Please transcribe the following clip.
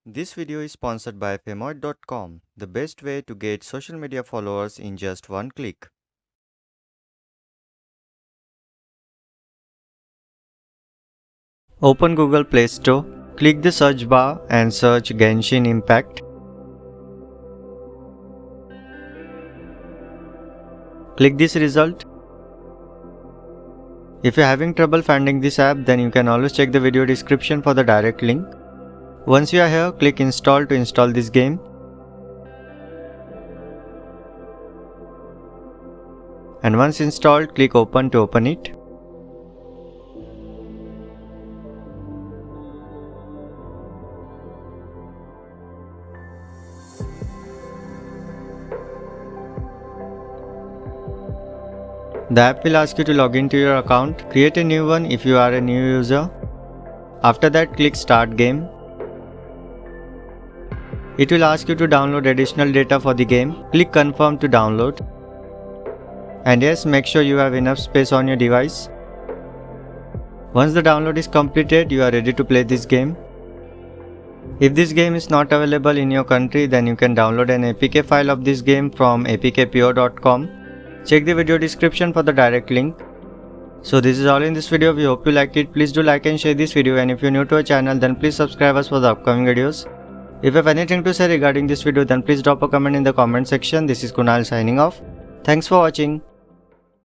This video is sponsored by Famoid.com, the best way to get social media followers in just one click. Open Google Play Store, click the search bar and search Genshin Impact. Click this result. If you're having trouble finding this app, then you can always check the video description for the direct link. Once you are here, click install to install this game. And once installed, click open to open it. The app will ask you to log into your account. Create a new one if you are a new user. After that, click Start Game. It will ask you to download additional data for the game. Click Confirm to download. And yes, make sure you have enough space on your device. Once the download is completed, you are ready to play this game. If this game is not available in your country, then you can download an APK file of this game from apkpo.com. Check the video description for the direct link. So this is all in this video. We hope you liked it. Please do like and share this video, and if you're new to our channel, then please subscribe us for the upcoming videos. If you have anything to say regarding this video, then please drop a comment in the comment section. This is Kunal signing off. Thanks for watching.